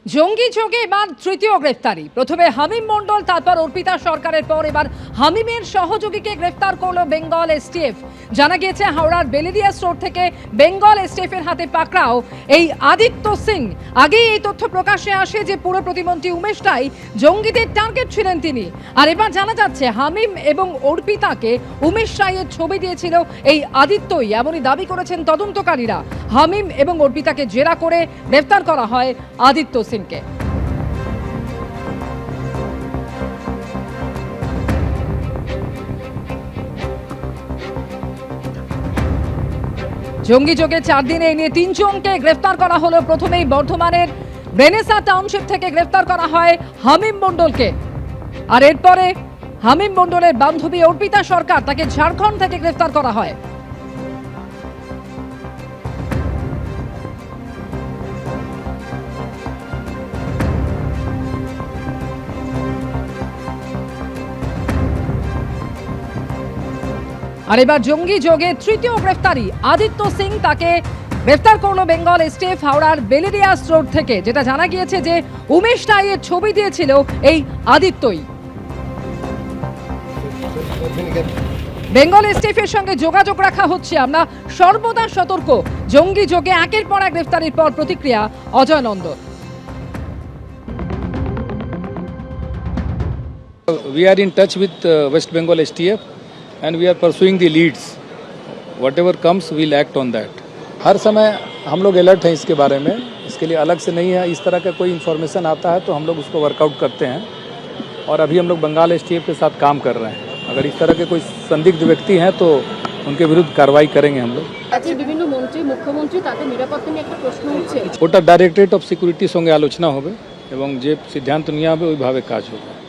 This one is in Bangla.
জঙ্গি যোগে এবার তৃতীয় গ্রেফতারি। প্রথমে হামিম মণ্ডল, তারপর অর্পিতা সরকারের পর এবার হামিমের সহযোগীকে গ্রেফতার করলো বেঙ্গল এসটিএফ। জানা গিয়েছে হাওড়ার বেলেদিয়া স্টোর থেকে বেঙ্গল এসটিএফ এর হাতে পাকড়াও এই আদিত্য সিং। আগেই এই তথ্য প্রকাশ্যে আসে যে পুরো প্রতিমন্ত্রী উমেশ রায় জঙ্গিদের টার্গেট ছিলেন তিনি। আর এবার জানা যাচ্ছে হামিম এবং অর্পিতাকে উমেশ রায়ের ছবি দিয়েছিল এই আদিত্যই, এমনই দাবি করেছেন তদন্তকারীরা। হামিম এবং অর্পিতাকে জেরা করে গ্রেফতার করা হয় আদিত্য সিংকে। জঙ্গি যোগে 4 দিনে এই নিয়ে 3 জনকে গ্রেফতার করা হলো। প্রথমেই বর্ধমানের রেনেসা টাউনশিপ থেকে গ্রেফতার করা হয় হামিম মণ্ডলকে, আর এরপরে হামিম মণ্ডলের বান্ধবী অর্পিতা সরকার, তাকে ঝাড়খণ্ড থেকে গ্রেফতার করা হয়। আর এবার জঙ্গি যোগে তৃতীয় গ্রেফতারি আদিত্য সিং, তাকে গ্রেফতার করলো বেঙ্গল এসটিএফ হাওড়ার বেলেদিয়া স্টোর থেকে। যেটা জানা গিয়েছে যে উমেশ রায়ের ছবি দিয়েছিল এই আদিত্যই। বেঙ্গল এসটিএফ এর সঙ্গে যোগাযোগ রাখা হচ্ছে, আমরা সর্বদা সতর্ক। জঙ্গি যোগে একের পর এক গ্রেফতারির পর প্রতিক্রিয়া অজয় নন্দন। We are in touch with West Bengal STF and we are pursuing the leads. Whatever comes, we'll act on that. हर समय हम लोग अलर्ट हैं इसके बारे में, इसके लिए अलग से नहीं है। इस तरह का कोई इन्फॉर्मेशन आता है तो हम लोग उसको वर्कआउट करते हैं और अभी हम लोग बंगाल STF के साथ काम कर रहे हैं। अगर इस तरह के कोई संदिग्ध व्यक्ति हैं तो उनके विरुद्ध कार्रवाई करेंगे हम लोग। বিভিন্ন মন্ত্রী মুখ্যমন্ত্রী তাদের নিরাপত্তা নিয়ে একটা প্রশ্ন উঠছে। ওটা ডাইরেক্টরেট অফ সিকিউরিটির সঙ্গে আলোচনা হবে এবং যে সিদ্ধান্ত নেওয়া হবে ওইভাবে কাজ হবে।